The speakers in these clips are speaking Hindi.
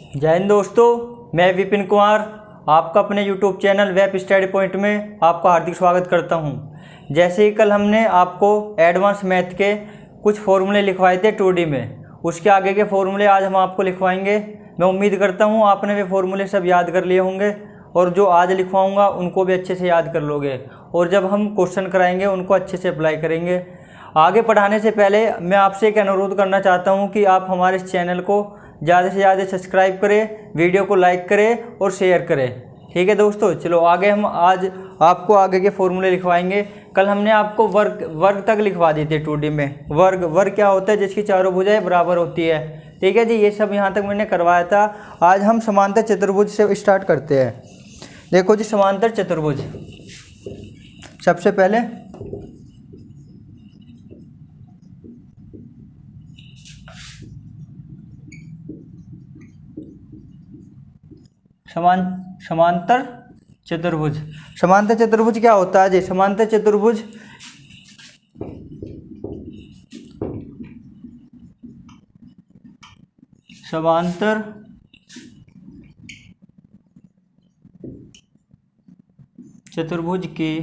जय हिंद दोस्तों, मैं विपिन कुमार आपका अपने YouTube channel web study point में आपका हार्दिक स्वागत करता हूं। जैसे ही कल हमने आपको एडवांस मैथ के कुछ फॉर्मूले लिखवाए थे 2D में, उसके आगे के फॉर्मूले आज हम आपको लिखवाएंगे। मैं उम्मीद करता हूं आपने वे फॉर्मूले सब याद कर लिए होंगे और जो आज लिखवाऊंगा उनको भी अच्छे से याद कर लोगे, और जब हम क्वेश्चन कराएंगे उनको अच्छे से अप्लाई करेंगे। आगे पढ़ाने से पहले मैं आपसे एक अनुरोध करना चाहता हूं कि आप हमारे इस चैनल को ज़्यादा से ज़्यादा सब्सक्राइब करें, वीडियो को लाइक करें और शेयर करें। ठीक है दोस्तों, चलो आगे हम आज आपको आगे के फॉर्मूले लिखवाएंगे। कल हमने आपको वर्ग तक लिखवा दी थी 2D में। वर्ग क्या होता है? जिसकी चारों भुजाएं बराबर होती है। ठीक है जी, ये सब यहाँ तक मैंने करवाया था। आज हम समांतर चतुर्भुज से स्टार्ट करते हैं। देखो जी, समांतर चतुर्भुज सबसे पहले समांतर चतुर्भुज। समांतर चतुर्भुज क्या होता है जी? समांतर चतुर्भुज समांतर चतुर्भुज की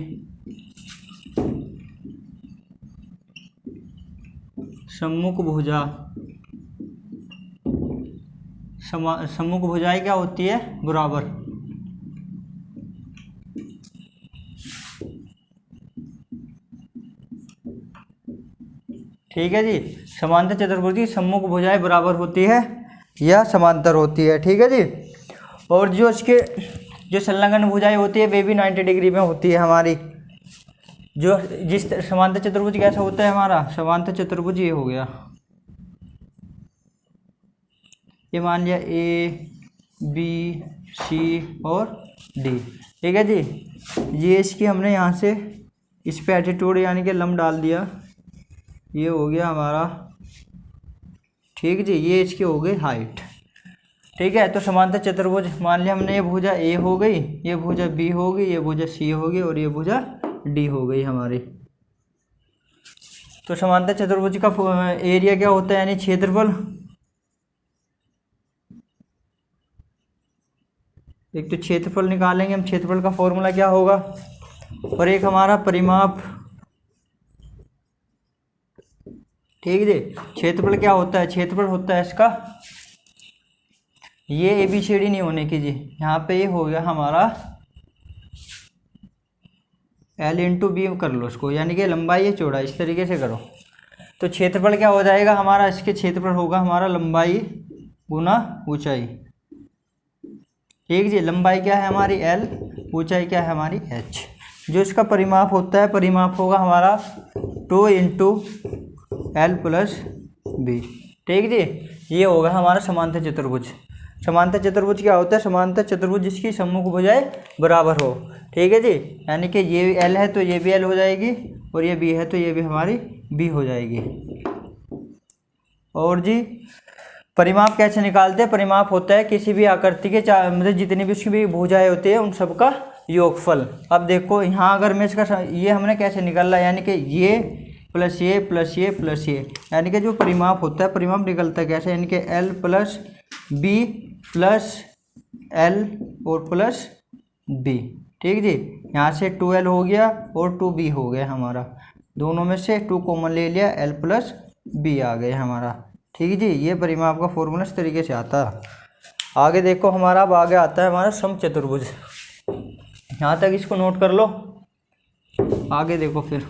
सम्मुख भुजा सम्मुख भुजाएं क्या होती है? बराबर। ठीक है जी, समांतर चतुर्भुज की सम्मुख भुजाएं बराबर होती है या समांतर होती है। ठीक है जी, और जो इसके जो संलग्न भुजाएं होती है वे भी 90 डिग्री में होती है हमारी। जो जिस समांतर चतुर्भुज कैसा होता है हमारा? समांतर चतुर्भुज ये हो गया, ये मान लिया A B C और D। ठीक है जी, ये इसकी हमने यहाँ से इस पे एटीट्यूड यानी कि लंब डाल दिया, ये हो गया हमारा। ठीक जी, ये इसकी हो गई हाइट। ठीक है, तो समांतर चतुर्भुज मान लिया हमने, ये भुजा A हो गई, ये भुजा B हो गई, ये भुजा C हो गई और ये भुजा D हो गई हमारी। तो समांतर चतुर्भुज का एरिया क्या होता है यानी क्षेत्रफल। एक तो क्षेत्रफल निकालेंगे हम, क्षेत्रफल का फॉर्मूला क्या होगा, और एक हमारा परिमाप। ठीक जी, क्षेत्रफल क्या होता है? क्षेत्रफल होता है इसका, ये ABCD नहीं होने की जी, यहाँ पे ये हो गया हमारा L इंटू बी कर लो इसको, यानी कि लंबाई है चौड़ाई, इस तरीके से करो। तो क्षेत्रफल क्या हो जाएगा हमारा? इसके क्षेत्रफल होगा हमारा लंबाई गुना ऊंचाई। ठीक जी, लंबाई क्या है हमारी L, ऊंचाई क्या है हमारी H। जो इसका परिमाप होता है, परिमाप होगा हमारा 2 इंटू L प्लस बी। ठीक जी, ये होगा हमारा समांतर चतुर्भुज। समांतर चतुर्भुज क्या होता है? समांतर चतुर्भुज जिसकी सम्मुख भुजाएं बराबर हो। ठीक है जी, यानी कि ये L है तो ये भी L हो जाएगी, और ये B है तो ये भी हमारी B हो जाएगी। और जी परिमाप कैसे निकालते हैं? परिमाप होता है किसी भी आकृति के मतलब जितनी भी उसकी भी भुजाएं होती है उन सबका योगफल। अब देखो यहाँ अगर मैं इसका ये हमने कैसे निकाला, यानी कि ये प्लस ये प्लस ये प्लस ये, यानी कि जो परिमाप होता है, परिमाप निकलता है कैसे, यानी कि L plus B plus L और प्लस B। ठीक जी, यहाँ से 2L हो गया और 2B हो गया हमारा, दोनों में से 2 कॉमन ले लिया, L प्लस B आ गया हमारा। ठीक जी, ये परिमाप का फॉर्मूला इस तरीके से आता है। आगे देखो हमारा, अब आगे आता है हमारा समचतुर्भुज। यहाँ तक इसको नोट कर लो, आगे देखो फिर।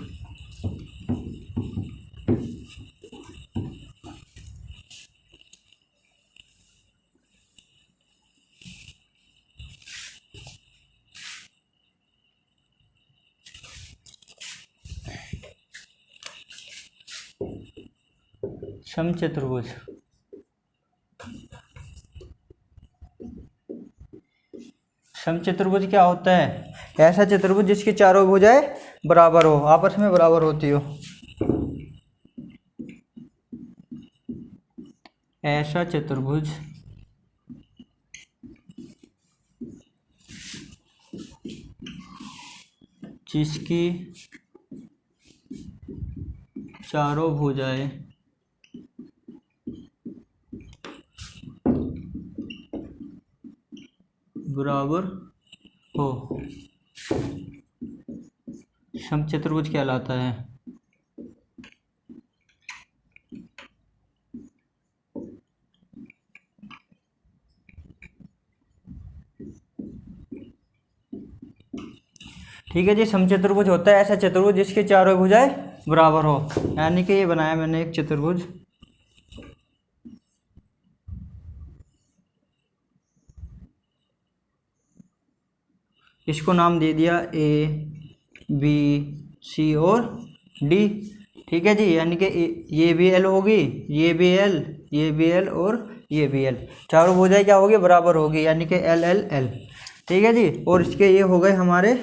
समचतुर्भुज समचतुर्भुज क्या होता है? ऐसा चतुर्भुज जिसकी चारों भुजाएं बराबर हो, आपस में बराबर होती हो। ऐसा चतुर्भुज जिसकी चारों भुजाएं बराबर हो। समचतुर्भुज कहलाता है। ठीक है जी, समचतुर्भुज होता है ऐसा चतुर्भुज जिसके चारों भुजाएं बराबर हो। यानी कि ये बनाया मैंने एक चतुर्भुज, इसको नाम दे दिया ए बी सी और डी। ठीक है जी, यानी कि ये भी एल होगी, ये भी एल, ये भी एल और ये भी एल, चारों भुजाएं क्या होगी बराबर होगी, यानी कि एल एल एल। ठीक है जी, और इसके ये हो गए हमारे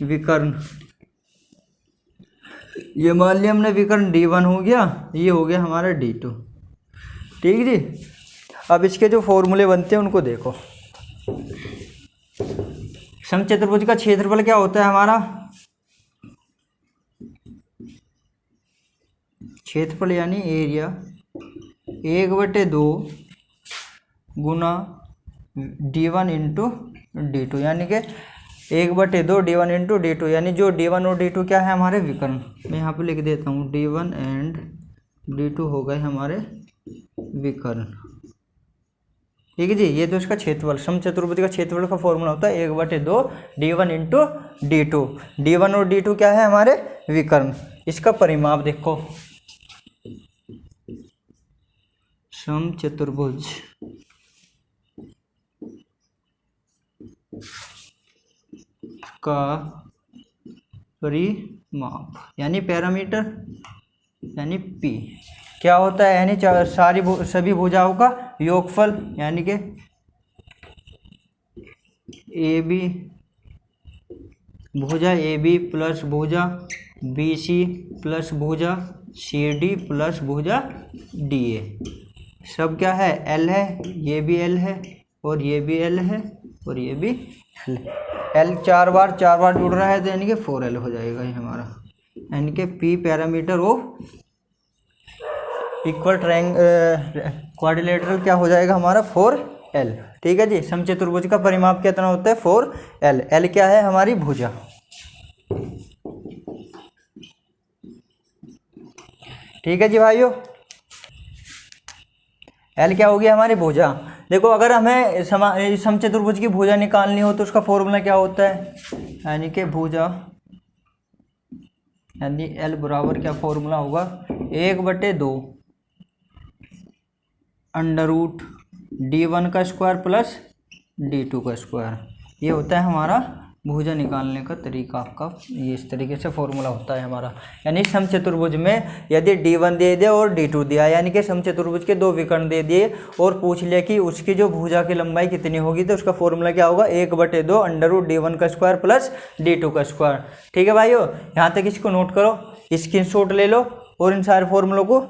विकर्ण। ये मान लिया हमने विकर्ण D1 हो गया, ये हो गया हमारा D2। ठीक जी, अब इसके जो फॉर्मूले बनते हैं उनको देखो। समचतुर्भुज का क्षेत्रफल क्या होता है हमारा, क्षेत्रफल यानी एरिया 1/2 गुना D1 इंटू D2, यानी कि 1/2 D1 इंटू D2, यानी जो D1 और D2 क्या है हमारे विकर्ण। मैं यहाँ पे लिख देता हूँ D1 एंड D2 हो गए हमारे विकर्ण। ठीक है जी, ये तो इसका क्षेत्रफल, समचतुर्भुज का क्षेत्रफल का फॉर्मूला होता है 1/2 D1 इंटू D2। D1 और D2 क्या है हमारे विकर्ण। इसका परिमाप देखो, समचतुर्भुज का परिमाप यानी पैरामीटर यानी P क्या होता है, यानी सभी भुजाओं का योगफल, यानी कि AB भुजा AB प्लस भुजा BC प्लस भुजा CD प्लस भुजा DA, सब क्या है L है, ये भी L है और ये भी L है और ये भी L है। L चार बार जुड़ रहा है तो यानी कि 4L हो जाएगा ये हमारा, यानी कि P parameter of equal quadrilateral क्या हो जाएगा हमारा 4L। ठीक है जी, समचतुर्भुज का परिमाप कितना होता है 4L। L क्या है हमारी भुजा। ठीक है जी भाइयों, L क्या होगी हमारी भुजा। देखो अगर हमें समचतुर्भुज की भुजा निकालनी हो तो उसका फॉर्मूला क्या होता है, यानी कि भुजा यानी L बराबर क्या फॉर्मूला होगा 1/2 अंडर रूट D1 का स्क्वायर प्लस D2 का स्क्वायर। ये होता है हमारा भुजा निकालने का तरीका आपका, ये इस तरीके से फॉर्मूला होता है हमारा। यानी समचतुर्भुज में यदि D1 दे दिया और D2 दिया, यानी कि समचतुर्भुज के दो विकर्ण दे दिए और पूछ लिया कि उसकी जो भुजा की लंबाई कितनी होगी, तो उसका फॉर्मूला क्या होगा 1/2 अंडर रूट D1 का स्क्वायर प्लस D2 का स्क्वायर। ठीक है भाइयों, यहाँ तक इसको नोट करो, स्क्रीनशॉट ले लो और इन सारे फॉर्मूलों को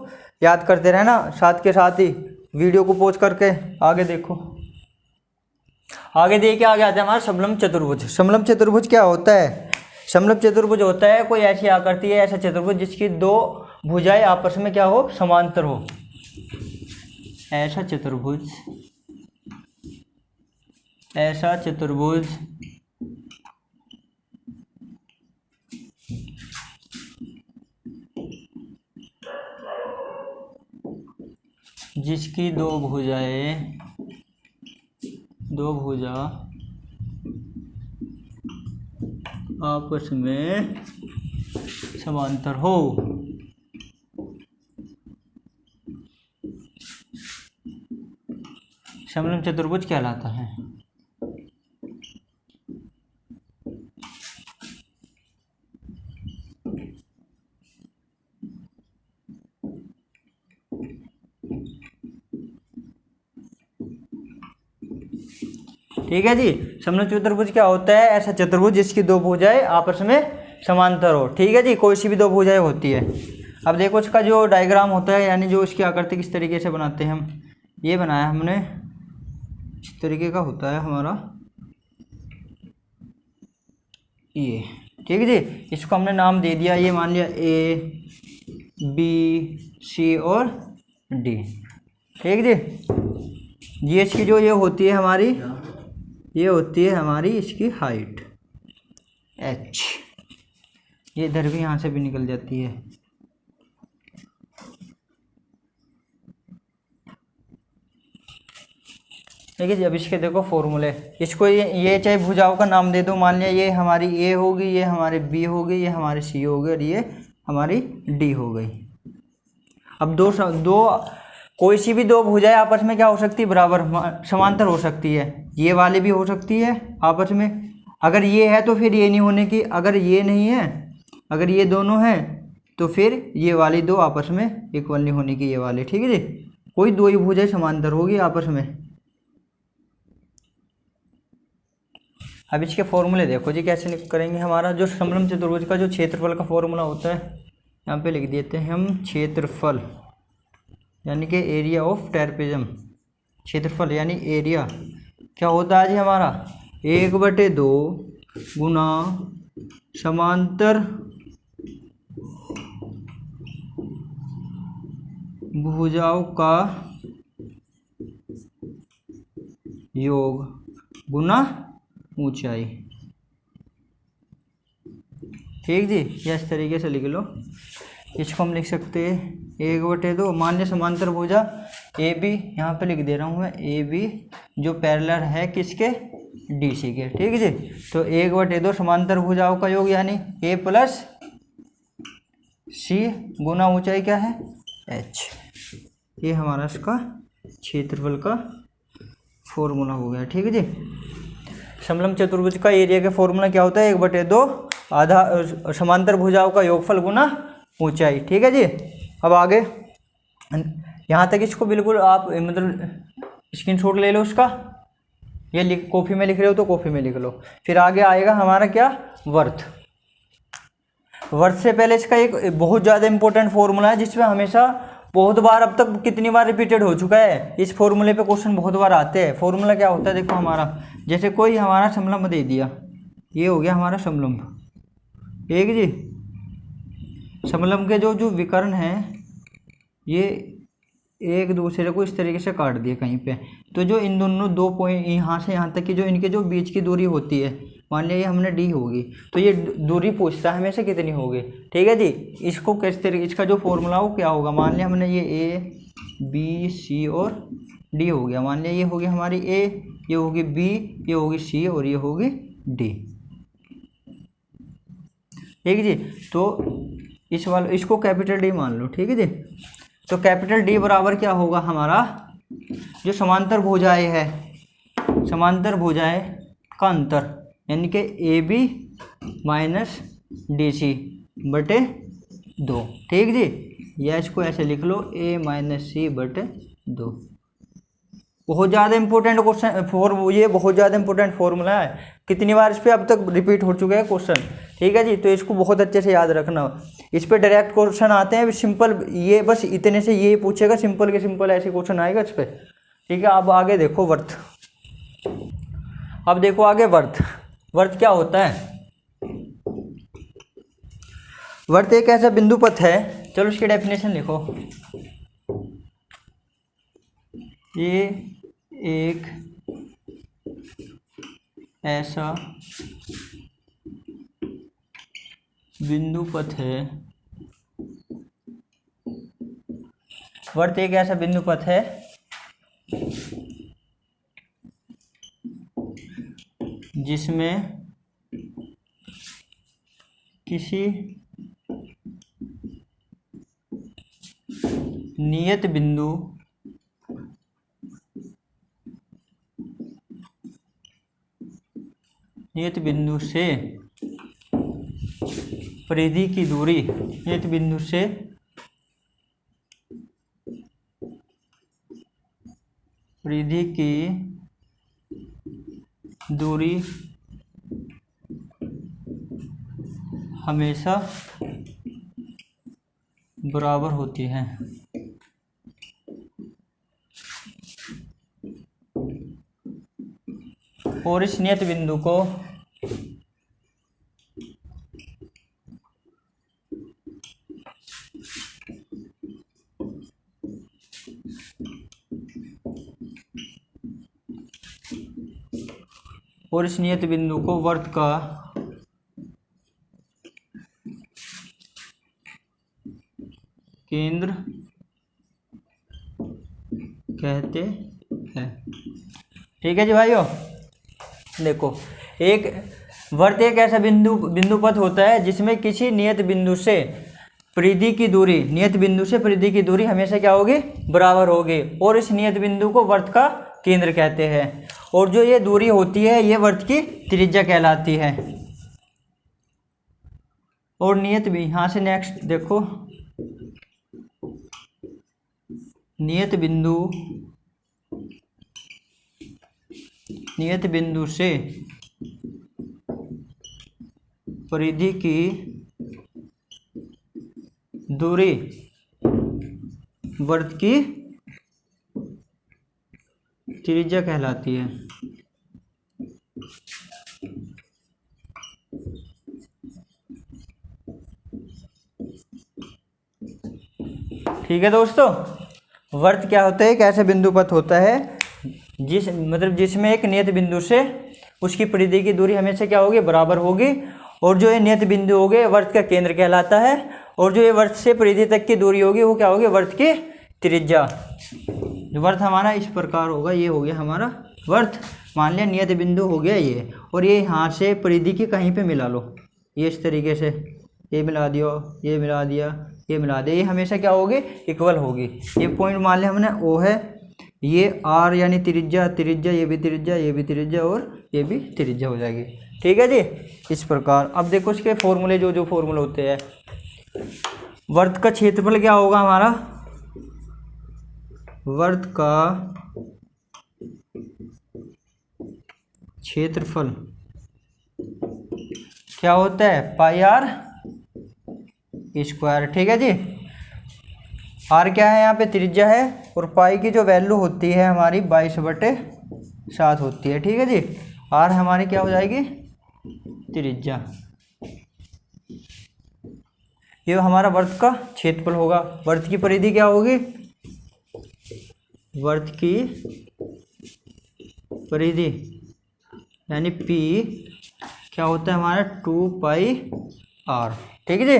याद करते रहना, साथ के साथ ही वीडियो को पॉज करके आगे देखो। आगे देखिए, आगे आता है हमारा समलंब चतुर्भुज। समलंब चतुर्भुज क्या होता है, समलंब चतुर्भुज होता है कोई ऐसी आकृति है, ऐसा चतुर्भुज जिसकी दो भुजाएं आपस में क्या हो समांतर हो, ऐसा चतुर्भुज जिसकी दो भुजा आपस में समांतर हो। समलंब चतुर्भुज कहलाता है। ठीक है जी, समलंब चतुर्भुज क्या होता है, ऐसा चतुर्भुज जिसकी दो भुजाएं आपस में समांतर हो। ठीक है जी, कोई सी भी दो भुजाएं होती है। अब देखो इसका जो डायग्राम होता है, यानी जो इसकी आकृति किस तरीके से बनाते हैं हम, ये बनाया हमने इस तरीके का होता है हमारा ये। ठीक है जी, इसको हमने नाम दे दिया, ये मान लिया A B C और D। ठीक है जी, ये इसकी जो ये होती है हमारी ये होती है हमारी इसकी हाइट h। ये इधर भी यहाँ से भी निकल जाती है। ठीक है जी। अब इसके देखो फॉर्मूले, इसको ये चाहे भुजाओं का नाम दे दो। मान लिया ये हमारी a होगी, ये हमारी b होगी, ये हमारी c होगी और ये हमारी d हो गई। अब दो कोई सी भी दो भुजाएं आपस में क्या हो सकती है, बराबर समांतर हो सकती है। ये वाली भी हो सकती है आपस में। अगर ये है तो फिर ये नहीं होने की, अगर ये नहीं है, अगर ये दोनों हैं तो फिर ये वाली दो आपस में इक्वल नहीं होने की, ये वाली। ठीक है जी। कोई दो ही भुजाएं समांतर होगी आपस में। अब इसके फॉर्मूले देखो जी कैसे करेंगे। हमारा जो समलंब चतुर्भुज का जो क्षेत्रफल का फॉर्मूला होता है, यहाँ पे लिख देते हैं हम क्षेत्रफल, यानी कि एरिया ऑफ ट्रेपेजम। क्षेत्रफल यानी एरिया क्या होता है जी हमारा, 1/2 गुना समांतर भुजाओं का योग गुना ऊंचाई। ठीक जी। या इस तरीके से लिख लो। इसको हम लिख सकते हैं 1/2। मान लिया समांतर भुजा ए बी, यहाँ पे लिख दे रहा हूँ मैं ए बी, जो पैरेलल है किसके, डी सी के। ठीक है जी। तो 1/2 समांतर भुजाओं का योग यानी ए प्लस सी गुना ऊंचाई क्या है, एच। ये हमारा इसका क्षेत्रफल का फॉर्मूला हो गया। ठीक है जी। समलंब चतुर्भुज का एरिया का फॉर्मूला क्या होता है, 1/2 आधा समांतर भुजाओं का योगफल गुना ऊंचाई। ठीक है जी। अब आगे यहाँ तक इसको बिल्कुल आप मतलब स्क्रीनशॉट ले लो उसका, ये कॉपी में लिख रहे हो तो कॉपी में लिख लो। फिर आगे आएगा हमारा क्या, वर्थ। वर्थ से पहले इसका एक बहुत ज़्यादा इंपॉर्टेंट फॉर्मूला है, जिसमें हमेशा बहुत बार, अब तक कितनी बार रिपीटेड हो चुका है। इस फॉर्मूले पे क्वेश्चन बहुत बार आते हैं। फॉर्मूला क्या होता है देखो हमारा, जैसे कोई हमारा समलंब दे दिया, ये हो गया हमारा समलंब। एक जी, समलंब के जो विकर्ण हैं ये एक दूसरे को इस तरीके से काट दिए कहीं पे, तो जो इन दोनों दो पॉइंट यहाँ से यहाँ तक की जो इनके जो बीच की दूरी होती है, मान लिया ये हमने डी होगी, तो ये दूरी पूछता है हमेशा कितनी होगी। ठीक है जी। इसको किस तरीके, इसका जो फॉर्मूला हो क्या होगा, मान लिया हमने ये ए बी सी और डी हो गया। मान लिया ये होगी हमारी ए, ये होगी बी, ये होगी सी और ये होगी डी। ठीक है जी। तो इस वाले इसको कैपिटल डी मान लो। ठीक है जी। तो कैपिटल डी बराबर क्या होगा हमारा, जो समांतर भुजाएं है, समांतर भुजाएं का अंतर, यानी कि A B minus D C बटे 2। ठीक जी। या इसको ऐसे लिख लो ए माइनस सी बटे 2। बहुत ज़्यादा इंपॉर्टेंट क्वेश्चन ये बहुत ज़्यादा इंपॉर्टेंट फॉर्मूला है। कितनी बार इस पर अब तक रिपीट हो चुका है क्वेश्चन। ठीक है जी। तो इसको बहुत अच्छे से याद रखना। इस पर डायरेक्ट क्वेश्चन आते हैं सिंपल, ये बस इतने से ये पूछेगा, सिंपल के सिंपल ऐसे क्वेश्चन आएगा इस पर। ठीक है। अब आगे देखो वर्थ। अब देखो आगे वर्थ। वर्थ क्या होता है, वर्थ एक ऐसा बिंदु पथ है, चलो इसकी डेफिनेशन लिखो। ये एक ऐसा बिंदु पथ है, वर्त एक ऐसा बिंदु पथ है जिसमें किसी नियत बिंदु से परिधि की दूरी, नियत बिंदु से परिधि की दूरी हमेशा बराबर होती है। और इस नियत बिंदु को और इस नियत बिंदु को वर्त का केंद्र कहते हैं। ठीक है जी भाइयों, देखो एक वर्त एक ऐसा बिंदु पथ होता है जिसमें किसी नियत बिंदु से परिधि की दूरी, नियत बिंदु से परिधि की दूरी हमेशा क्या होगी, बराबर होगी, और इस नियत बिंदु को वर्त का केंद्र कहते हैं। और जो ये दूरी होती है ये वर्त की त्रिज्या कहलाती है। और नियत भी यहाँ से नेक्स्ट देखो, नियत बिंदु से परिधि की दूरी वर्त की त्रिज्या कहलाती है। ठीक है दोस्तों, वर्त क्या होता है, एक ऐसा बिंदु पथ होता है जिसमें एक नियत बिंदु से उसकी परिधि की दूरी हमेशा क्या होगी, बराबर होगी, और जो ये नियत बिंदु होगे वर्त का केंद्र कहलाता है, और जो ये वर्त से परिधि तक की दूरी होगी वो क्या होगी, वर्त की त्रिज्या। वर्त हमारा इस प्रकार होगा, ये हो गया हमारा वर्त, मान लिया नियत बिंदु हो गया ये, और ये यहाँ से परिधि की कहीं पे मिला लो, ये इस तरीके से ये मिला दियो, ये मिला दिया, ये मिला दिया, ये हमेशा क्या होगी, इक्वल होगी। ये पॉइंट मान लिया हमने ओ है, ये आर यानी त्रिज्या, ये भी त्रिज्या, ये भी त्रिज्या, और ये भी त्रिज्या हो जाएगी। ठीक है जी, इस प्रकार। अब देखो इसके फॉर्मूले, जो फॉर्मूले होते हैं, वर्त का क्षेत्रफल क्या होगा हमारा, वर्त का क्षेत्रफल क्या होता है, पाई आर स्क्वायर। ठीक है जी, आर क्या है, यहाँ पे त्रिज्या है, और पाई की जो वैल्यू होती है हमारी 22/7 होती है। ठीक है जी, आर हमारी क्या हो जाएगी, त्रिज्या। ये हमारा वर्त का क्षेत्रफल होगा। वर्त की परिधि क्या होगी, वर्त की परिधि यानी P क्या होता है हमारा 2πr। ठीक है जी,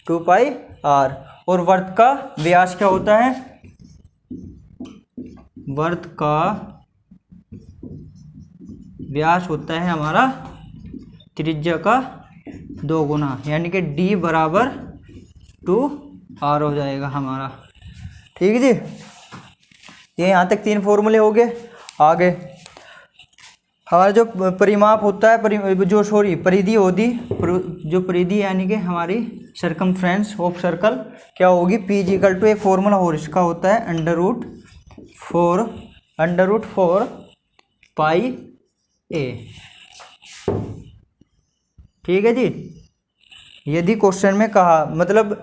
2πr। और वर्त का व्यास क्या होता है, वर्त का व्यास होता है हमारा त्रिज्या का 2 गुना, यानी कि D बराबर 2r हो जाएगा हमारा। ठीक है जी, ये यहाँ तक 3 फॉर्मूले हो गए। आगे हमारा जो परिमाप होता है, परिधि होती, जो परिधि यानी कि हमारी सर्कमफ्रेंस ऑफ सर्कल क्या होगी, P = एक फॉर्मूला और इसका होता है √4 पाई a। ठीक है जी, यदि क्वेश्चन में कहा, मतलब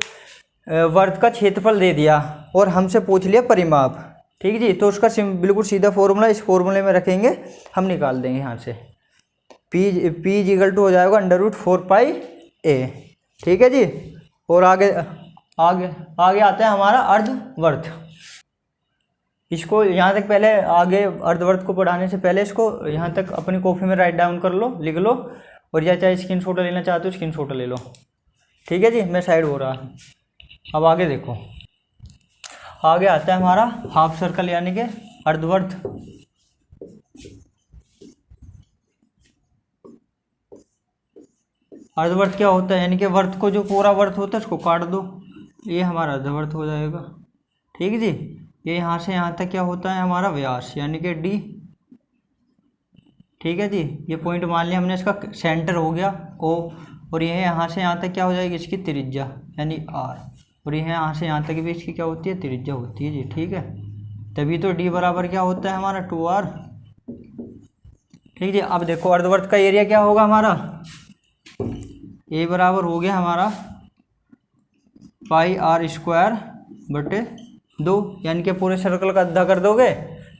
वर्त का क्षेत्रफल दे दिया और हमसे पूछ लिया परिमाप, ठीक है जी, तो उसका बिल्कुल सीधा फॉर्मूला इस फॉर्मूले में रखेंगे, हम निकाल देंगे यहाँ से। P = हो जाएगा √4 पाई a। ठीक है जी, और आगे आता है हमारा अर्धवर्त। इसको यहाँ तक पहले, आगे अर्धवर्त को पढ़ाने से पहले इसको यहाँ तक अपनी कॉपी में राइट डाउन कर लो, लिख लो, और या चाहे स्क्रीनशॉट लेना चाहते हो स्क्रीनशॉट ले लो। ठीक है जी, मैं साइड हो रहा। अब आगे देखो, आगे आता है हमारा हाफ सर्कल यानी कि अर्धवर्त। अर्धवर्त क्या होता है, यानी कि वर्त को, जो पूरा वर्त होता है उसको काट दो, ये हमारा अर्धवर्त हो जाएगा। ठीक है जी, ये यहाँ से यहाँ तक क्या होता है हमारा व्यास, यानी कि D। ठीक है जी, ये पॉइंट मान लिया हमने, इसका सेंटर हो गया O, और यह यहाँ से यहाँ तक क्या हो जाएगी, इसकी त्रिज्या यानी R, और यह यहाँ से यहाँ तक भी इसकी क्या होती है, त्रिज्या होती है जी। ठीक है, तभी तो D बराबर क्या होता है हमारा 2r। ठीक है, अब देखो अर्धवर्त का एरिया क्या होगा हमारा, A बराबर हो गया हमारा पाई r² बटे 2, यानी कि पूरे सर्कल का आधा कर दोगे,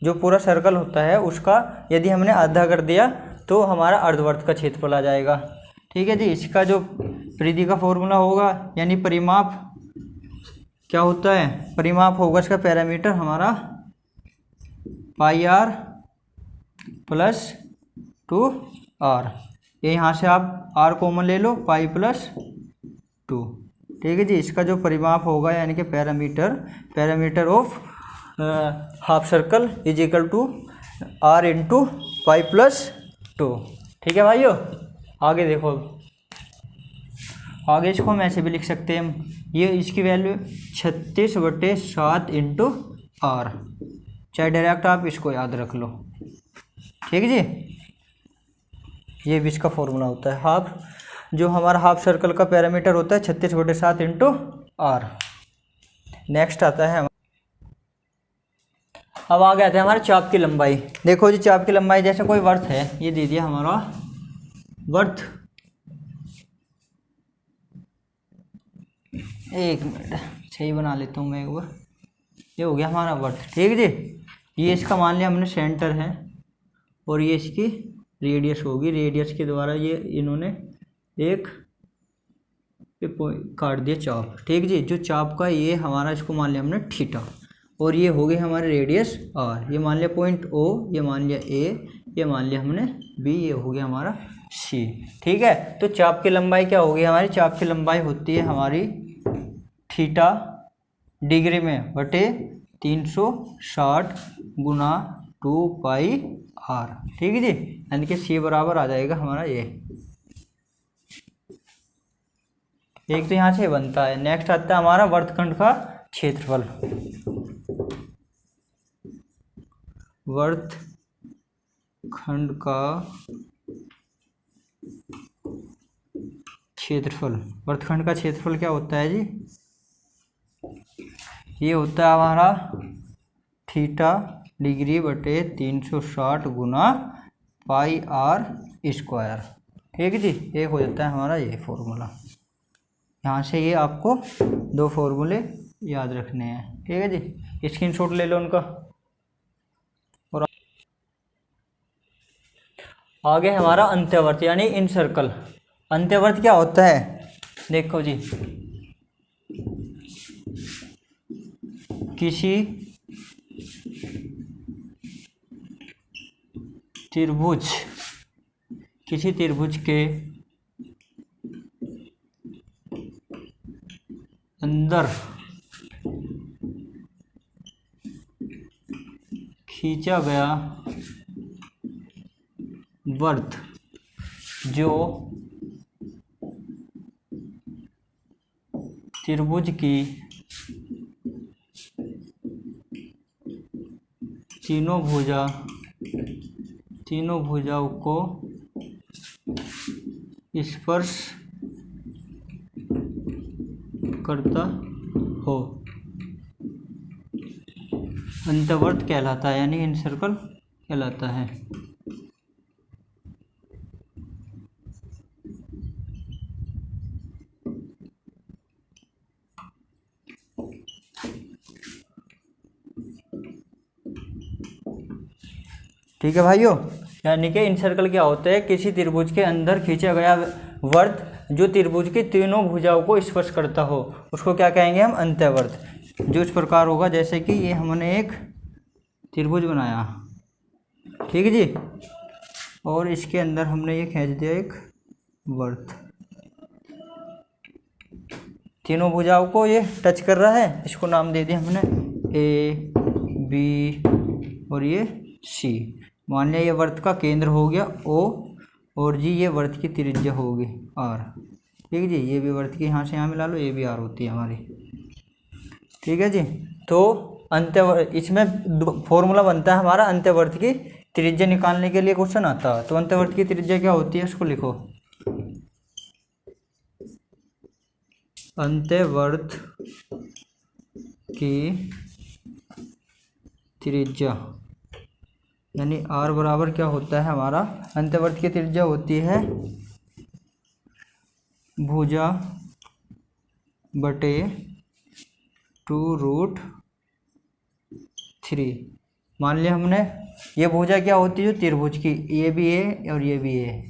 जो पूरा सर्कल होता है उसका यदि हमने आधा कर दिया तो हमारा अर्धवर्त का क्षेत्रफल आ जाएगा। ठीक है जी, इसका जो परिधि का फॉर्मूला होगा, यानी परिमाप क्या होता है, परिमाप होगा इसका पैरामीटर हमारा पाई r + 2r। आर। ये यहाँ से आप आर कॉमन ले लो, पाई प्लस 2। ठीक है जी। इसका जो परिमाप होगा यानी कि parameter of half circle is equal to R into pi plus 2। ठीक है भाइयों। आगे देखो, आगे इसको हम ऐसे भी लिख सकते हैं, ये इसकी वैल्यू 36/7 इंटू आर, चाहे डायरेक्ट आप इसको याद रख लो। ठीक है जी। ये भी इसका फॉर्मूला होता है, हाफ जो हमारा हाफ सर्कल का पैरामीटर होता है 36/7 इंटू आर। नेक्स्ट आता है, अब आगे आते हैं हमारे चाप की लंबाई। देखो जी, चाप की लंबाई जैसे कोई वर्थ है, ये दे दिया हमारा वर्थ, एक मिनट सही बना लेता हूँ मैं एक बार, ये हो गया हमारा वर्थ। ठीक है जी। ये इसका मान लिया हमने सेंटर है और ये इसकी रेडियस होगी, रेडियस के द्वारा ये इन्होंने एक काट दिया चाप। ठीक जी। जो चाप का ये हमारा, इसको मान लिया हमने थीटा, और ये हो गई हमारी रेडियस आर। ये मान लिया पॉइंट ओ, ये मान लिया ए, ये मान लिया हमने बी, ये हो गया हमारा सी। ठीक है। तो चाप की लंबाई क्या होगी हमारी? चाप की लंबाई होती है हमारी थीटा डिग्री में बटे 360 गुना 2 पाई आर। ठीक है जी। यानी कि सी बराबर आ जाएगा हमारा ये, एक तो यहाँ से बनता है। नेक्स्ट आता है हमारा वर्तखंड का क्षेत्रफल। वर्तखंड का क्षेत्रफल, वर्तखंड का क्षेत्रफल क्या होता है जी? ये होता है हमारा थीटा डिग्री बटे 360 गुना पाई आर स्क्वायर। ठीक है जी। ये हो जाता है हमारा ये फॉर्मूला। यहाँ से ये आपको दो फॉर्मूले याद रखने हैं। ठीक है जी। स्क्रीनशॉट ले लो उनका। और आगे हमारा अंत्यवर्त यानी इन सर्कल। अंत्यवर्त क्या होता है? देखो जी, किसी त्रिभुज के अंदर खींचा गया वर्त जो त्रिभुज की तीनों भुजाओं को स्पर्श करता हो, अंतवर्त कहलाता है, यानी इन सर्कल कहलाता है। ठीक है भाइयों। यानी कि इन सर्कल क्या होते हैं? किसी त्रिभुज के अंदर खींचा गया वर्त जो त्रिभुज की तीनों भुजाओं को स्पर्श करता हो, उसको क्या कहेंगे हम? अंत्यवर्त। जो इस प्रकार होगा, जैसे कि ये हमने एक त्रिभुज बनाया, ठीक है जी, और इसके अंदर हमने ये खींच दिया एक वर्त, तीनों भुजाओं को ये टच कर रहा है, इसको नाम दे दिया हमने ए, बी और ये सी। मान लिया ये वर्त का केंद्र हो गया ओ, और जी ये वर्त की त्रिज्या होगी आर। ठीक है जी। ये भी वर्त की यहाँ से यहाँ मिला लो, ये भी आर होती है हमारी। ठीक है जी। तो अंत्यवर्त, इसमें फॉर्मूला बनता है हमारा अंत्यवर्त की त्रिज्या निकालने के लिए क्वेश्चन आता है। तो अंत्यवर्त की त्रिज्या क्या होती है उसको लिखो। अंत्यवर्त की त्रिज्या यानी r बराबर क्या होता है हमारा? अंत्यवर्त की त्रिज्या होती है भुजा बटे 2√3। मान लिया हमने ये भुजा क्या होती है? त्रिभुज की, ये भी है और ये भी है।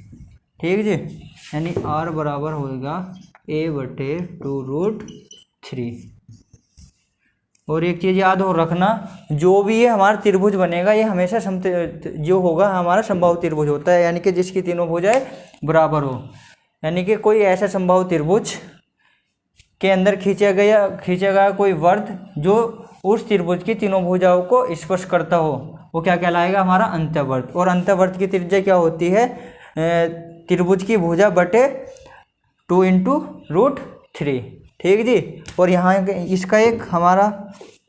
ठीक है जी। यानी r बराबर होगा a बटे 2√3। और एक चीज़ याद हो रखना, जो भी ये हमारा त्रिभुज बनेगा ये हमेशा जो होगा हमारा समबाहु त्रिभुज होता है, यानी कि जिसकी तीनों भुजाएं बराबर हो। यानी कि कोई ऐसा समबाहु त्रिभुज के अंदर खींचा गया कोई वृत्त जो उस त्रिभुज की तीनों भुजाओं को स्पर्श करता हो, वो क्या कहलाएगा? हमारा अंतःवृत्त। और अंतःवृत्त की त्रिज्या क्या होती है? त्रिभुज की भुजा बटे 2 × √3। ठीक जी। और यहाँ इसका एक हमारा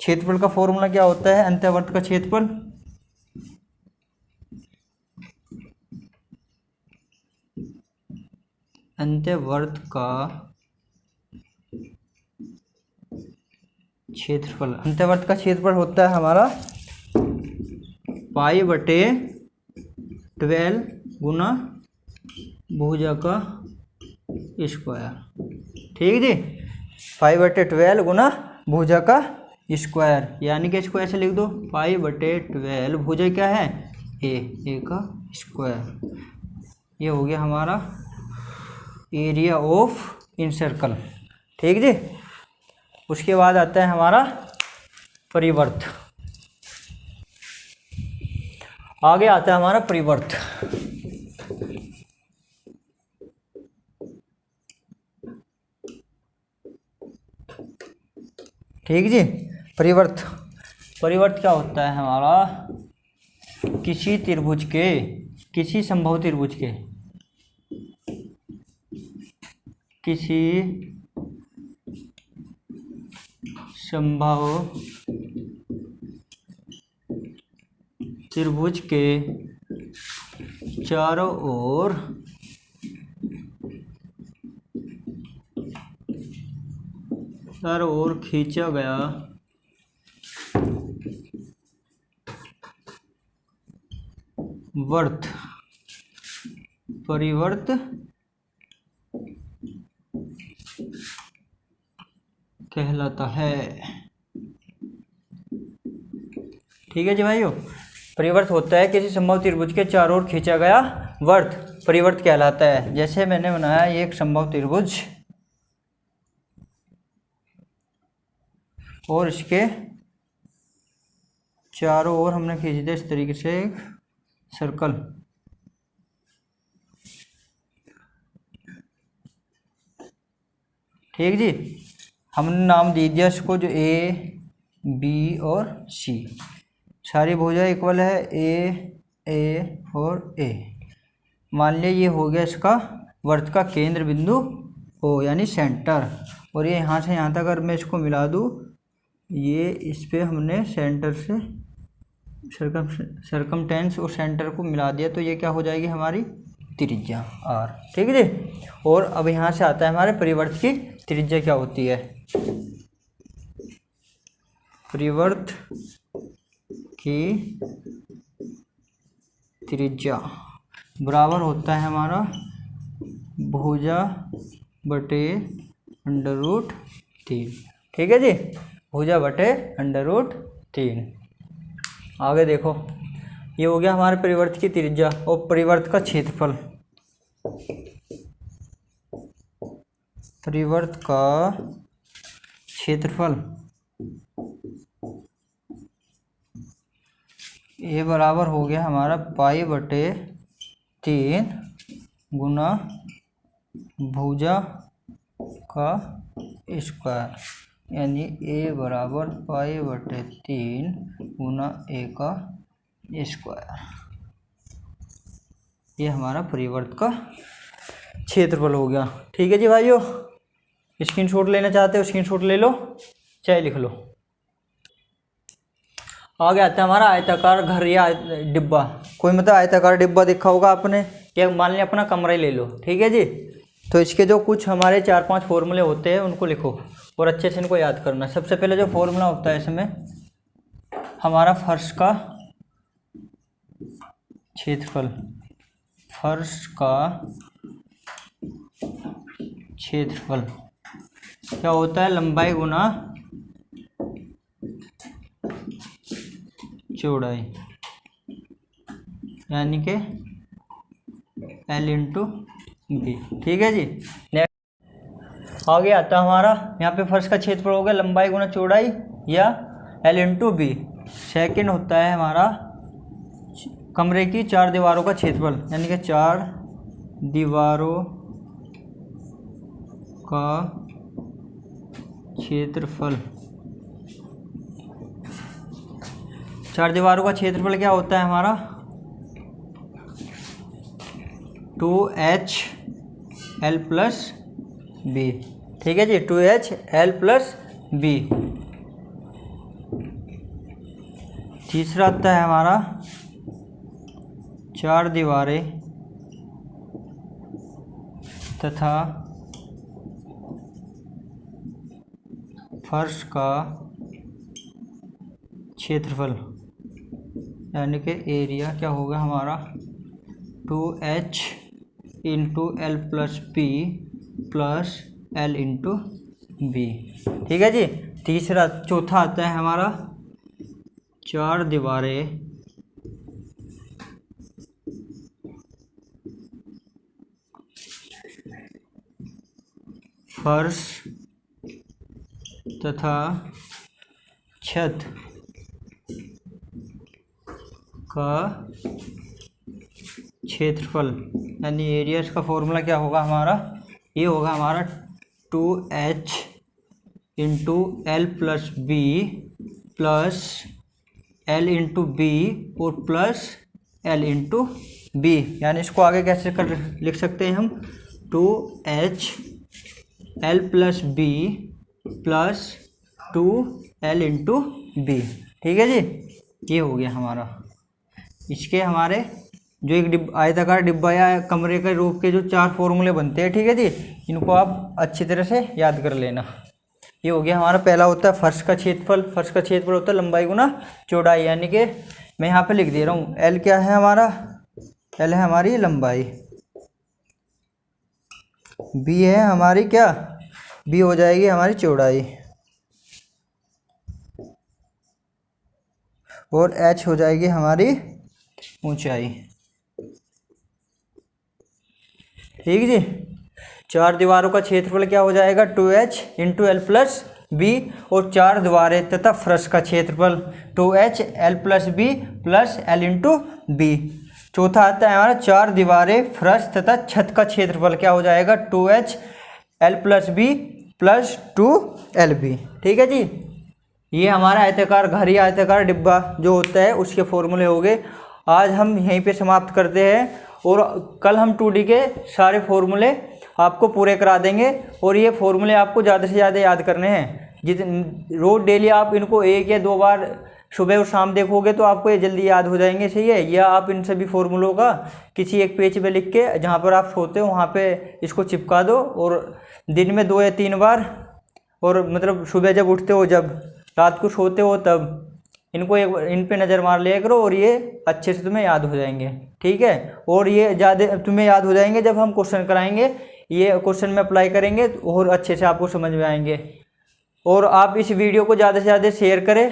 क्षेत्रफल का फॉर्मूला क्या होता है? अंतःवृत्त का क्षेत्रफल अंतःवृत्त का क्षेत्रफल होता है हमारा π/12 गुना भुजा का स्क्वायर। ठीक जी, 5/12 गुना भुजा का स्क्वायर, यानी कि इसको ऐसे लिख दो, 5/12 भुजा क्या है? ए का स्क्वायर। ये हो गया हमारा एरिया ऑफ इन सर्कल। ठीक जी। उसके बाद आता है हमारा परिवर्त। आगे आता है हमारा परिवर्त। ठीक जी। परिवर्त क्या होता है हमारा? किसी समबाहु त्रिभुज के किसी समबाहु त्रिभुज के चारों ओर खींचा गया वृत्त परिवर्त कहलाता है। ठीक है जी भाइयों, परिवर्त होता है किसी समबाहु त्रिभुज के चारों ओर खींचा गया वृत्त परिवर्त कहलाता है। जैसे मैंने बनाया ये एक समबाहु त्रिभुज और इसके चारों ओर हमने खींच दिया इस तरीके से एक सर्कल। ठीक जी। हमने नाम दे दिया इसको जो ए बी और सी, सारी भुजाएं इक्वल है, ए और ए। मान लिया ये हो गया इसका वृत्त का केंद्र बिंदु ओ यानी सेंटर, और ये यहाँ से यहाँ तक अगर मैं इसको मिला दूँ, ये इस पे हमने सेंटर से सर्कमटेंस और सेंटर को मिला दिया, तो ये क्या हो जाएगी? हमारी त्रिज्या आर। ठीक है जी। और अब यहाँ से आता है हमारे परिवर्त की त्रिज्या क्या होती है? परिवर्त की त्रिज्या बराबर होता है हमारा भुजा बटे √3। ठीक है जी, भुजा बटे √3। आगे देखो, ये हो गया हमारे परिवर्त की त्रिज्या और परिवर्त का क्षेत्रफल। परिवर्त का क्षेत्रफल ये बराबर हो गया हमारा π/3 गुना भुजा का स्क्वायर, यानी ए बराबर π/3 गुना ए का स्क्वायर। ये हमारा परिवर्त का क्षेत्रफल हो गया। ठीक है जी भाइयों, स्क्रीनशॉट लेना चाहते हो स्क्रीनशॉट ले लो, चाहे लिख लो। आगे आता है हमारा आयताकार घर या डिब्बा। कोई मतलब आयताकार डिब्बा देखा होगा आपने, या मान लिया अपना कमरा ही ले लो। ठीक है जी। तो इसके जो कुछ हमारे 4-5 फॉर्मूले होते हैं उनको लिखो और अच्छे से इनको याद करना। सबसे पहले जो फॉर्मूला होता है इसमें हमारा फर्श का क्षेत्रफल, क्या होता है? लंबाई गुना चौड़ाई, यानी कि L × B। ठीक है जी। आगे आता है हमारा यहाँ पे फर्श का क्षेत्रफल हो गया लंबाई गुना चौड़ाई या L इंटू बी। सेकेंड होता है हमारा कमरे की 4 दीवारों का क्षेत्रफल, यानी कि 4 दीवारों का क्षेत्रफल। 4 दीवारों का क्षेत्रफल क्या होता है हमारा 2HL प्लस बी। ठीक है जी, 2HL प्लस बी। तीसरा आता है हमारा 4 दीवारें तथा फर्श का क्षेत्रफल, यानी कि एरिया क्या होगा हमारा 2H into L plus P plus L into B. ठीक है जी। चौथा आता है हमारा 4 दीवारें फर्श तथा छत का क्षेत्रफल, यानी एरियाज का फॉर्मूला क्या होगा हमारा, ये होगा हमारा 2H into L plus B plus L into B और प्लस L इंटू बी। यानी इसको आगे कैसे लिख सकते हैं हम 2H L plus B plus 2L into B. ठीक है जी, ये हो गया हमारा। इसके हमारे जो एक आयताकार डिब्बा या कमरे के रूप के जो 4 फॉर्मूले बनते हैं, ठीक है जी, इनको आप अच्छी तरह से याद कर लेना। ये हो गया हमारा पहला होता है फर्श का क्षेत्रफल। फर्श का क्षेत्रफल होता है लंबाई गुना चौड़ाई, यानी कि मैं यहाँ पे लिख दे रहा हूँ L क्या है हमारा, L है हमारी लंबाई, B है हमारी क्या, B हो जाएगी हमारी चौड़ाई और H हो जाएगी हमारी ऊंचाई। ठीक जी। 4 दीवारों का क्षेत्रफल क्या हो जाएगा 2H into L plus B और 4 दीवारें तथा फर्श का क्षेत्रफल 2H L plus B plus L into B. चौथा आता है हमारा 4 दीवारें फर्श तथा छत का क्षेत्रफल क्या हो जाएगा 2H L plus B plus 2LB। ठीक है जी। ये हमारा आयताकार घर या आयताकार डिब्बा जो होता है उसके फॉर्मूले हो गए। आज हम यहीं पे समाप्त करते हैं और कल हम 2D के सारे फॉर्मूले आपको पूरे करा देंगे और ये फॉर्मूले आपको ज़्यादा से ज़्यादा याद करने हैं। रोज़ डेली आप इनको 1 या 2 बार सुबह और शाम देखोगे तो आपको ये जल्दी याद हो जाएंगे। सही है। या आप इन सभी फॉर्मूलों का किसी एक पेज पे लिख के जहाँ पर आप सोते हो वहाँ पे इसको चिपका दो और दिन में 2 या 3 बार, और मतलब सुबह जब उठते हो, जब रात को सोते हो, तब इनको इन पे नज़र मार लिया करो और ये अच्छे से तुम्हें याद हो जाएंगे। ठीक है। और ये ज़्यादा तुम्हें याद हो जाएंगे जब हम क्वेश्चन कराएंगे, ये क्वेश्चन में अप्लाई करेंगे और अच्छे से आपको समझ में आएंगे। और आप इस वीडियो को ज़्यादा से ज़्यादा शेयर करें,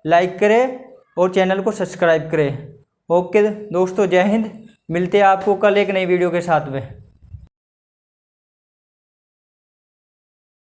लाइक करें और चैनल को सब्सक्राइब करें। ओके दोस्तों, जय हिंद। मिलते हैं आपको कल एक नई वीडियो के साथ में।